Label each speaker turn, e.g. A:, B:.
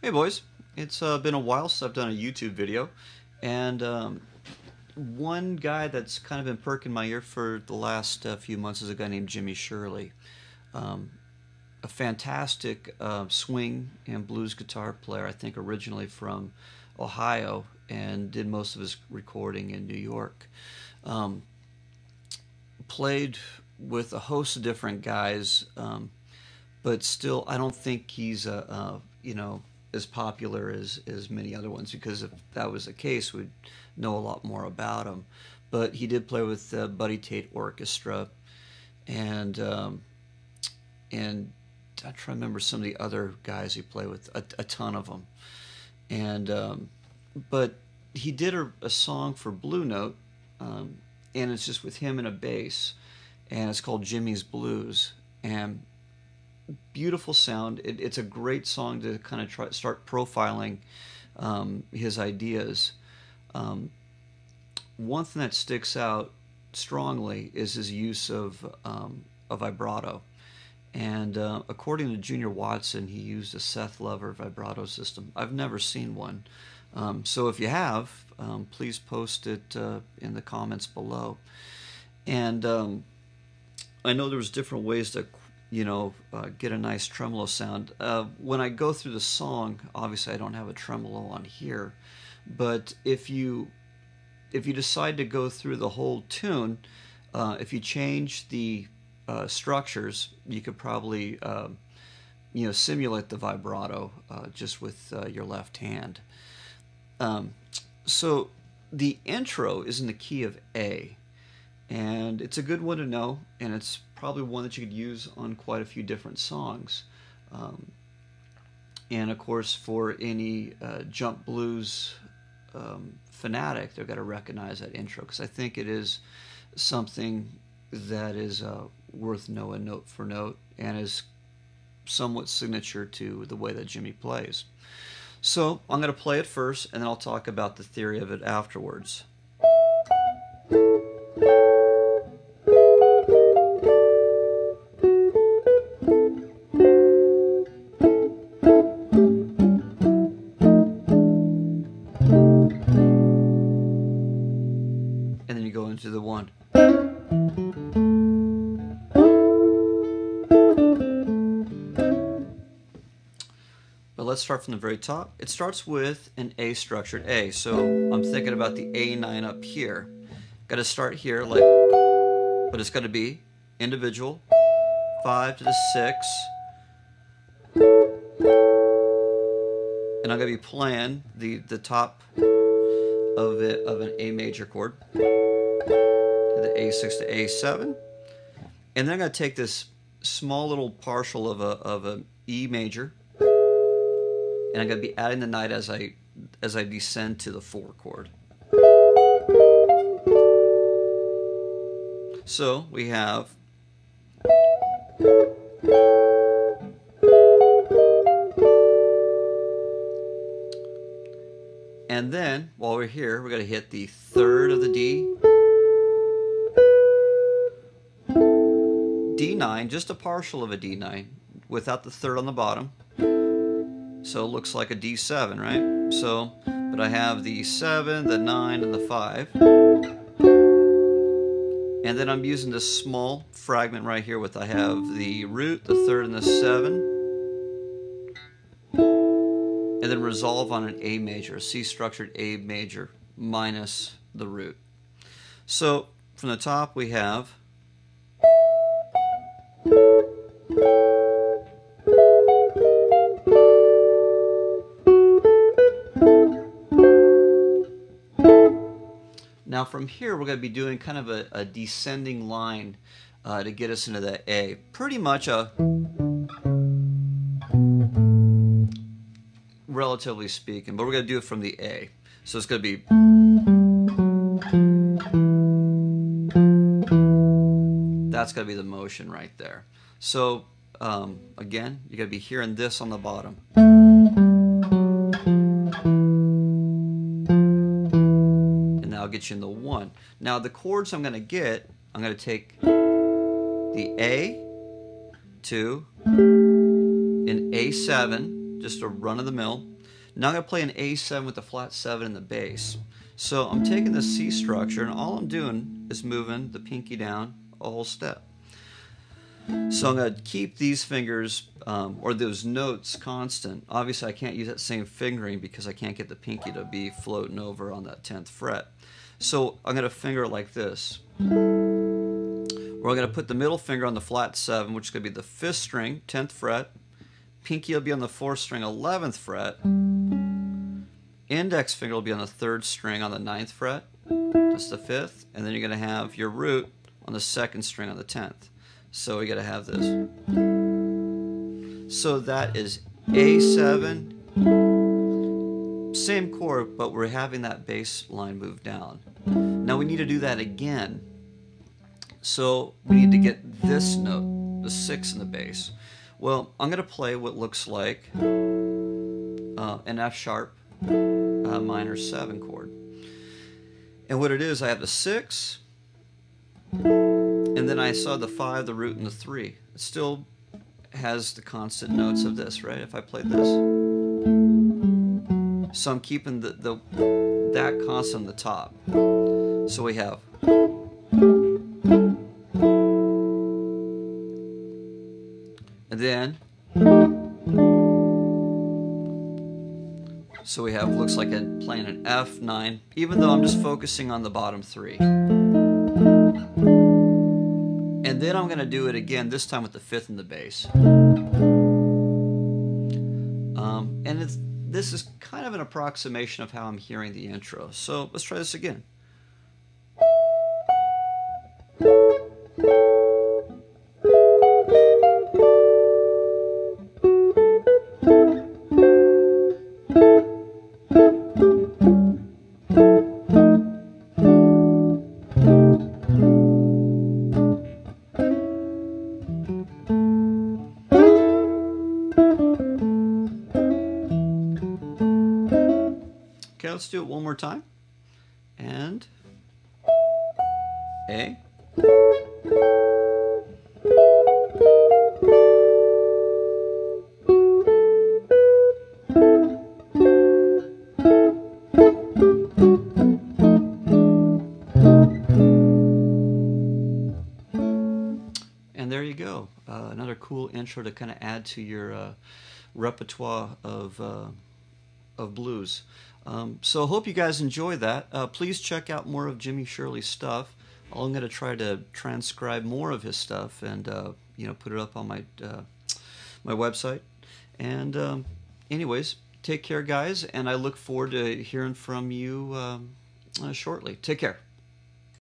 A: Hey boys, it's been a while since I've done a YouTube video, and one guy that's kind of been perking my ear for the last few months is a guy named Shirley. A fantastic swing and blues guitar player, I think originally from Ohio, and did most of his recording in New York. Played with a host of different guys, but still I don't think he's as popular as many other ones, because if that was the case we'd know a lot more about him. But he did play with Buddy Tate Orchestra, and I'm trying to remember some of the other guys he played with, a ton of them. And but he did a song for Blue Note, and it's just with him and a bass, and it's called Jimmy's Blues. And beautiful sound. It's a great song to kind of start profiling his ideas. One thing that sticks out strongly is his use of a vibrato. And according to Junior Watson, he used a Seth Lover vibrato system. I've never seen one. So if you have, please post it in the comments below. And I know there was different ways to get a nice tremolo sound. When I go through the song, obviously I don't have a tremolo on here, but if you decide to go through the whole tune, if you change the structures, you could probably simulate the vibrato just with your left hand. So the intro is in the key of A, and it's a good one to know, and it's probably one that you could use on quite a few different songs. And of course, for any jump blues fanatic, they've got to recognize that intro, because I think it is something that is worth knowing note for note, and is somewhat signature to the way that Jimmy plays. So I'm going to play it first, and then I'll talk about the theory of it afterwards. And then you go into the one. But let's start from the very top. It starts with an A structured A. So I'm thinking about the A9 up here. Got to start here, but it's got to be individual, 5 to the 6. And I'm going to be playing the top of an A major chord, the A6 to A7, and then I'm going to take this small little partial of an E major, and I'm going to be adding the night as I descend to the 4 chord. So we have and then, while we're here, we're going to hit the 3rd of the D, D9, just a partial of a D9, without the 3rd on the bottom. So it looks like a D7, right? So, but I have the 7, the 9, and the 5. And then I'm using this small fragment right here I have the root, the 3rd, and the 7. And then resolve on an A major, a C structured A major, minus the root. So from the top we have now from here we're going to be doing kind of a descending line to get us into that A. Pretty much a, relatively speaking, but we're going to do it from the A. So it's going to be, that's going to be the motion right there. So again, you're going to be hearing this on the bottom. And that'll get you in the 1. Now the chords I'm going to get, I'm going to take the A, 2, an A7, just a run of the mill, Now I'm going to play an A7 with the flat 7 in the bass. So I'm taking the C structure, and all I'm doing is moving the pinky down a whole step. So I'm going to keep these fingers, or those notes, constant. Obviously I can't use that same fingering because I can't get the pinky to be floating over on that 10th fret. So I'm going to finger like this. We're going to put the middle finger on the flat 7, which is going to be the 5th string, 10th fret. Pinky will be on the 4th string, 11th fret. Index finger will be on the 3rd string on the 9th fret. That's the 5th. And then you're going to have your root on the 2nd string on the 10th. So we got to have this. So that is A7. Same chord, but we're having that bass line move down. Now we need to do that again. So we need to get this note, the 6 in the bass. Well, I'm going to play what looks like an F sharp minor 7 chord. And what it is, I have the 6, and then I saw the 5, the root, and the 3. It still has the constant notes of this, right? If I played this. So I'm keeping that constant on the top. So we have. And then. So we have, looks like I'm playing an F9, even though I'm just focusing on the bottom 3. And then I'm going to do it again, this time with the 5th in the bass. And this is kind of an approximation of how I'm hearing the intro. So let's try this again. Okay, let's do it one more time. And A. And there you go. Another cool intro to kind of add to your repertoire of blues. So I hope you guys enjoy that. Please check out more of Jimmy Shirley's stuff. I'm going to try to transcribe more of his stuff and put it up on my website. And anyways, take care, guys, and I look forward to hearing from you shortly. Take care.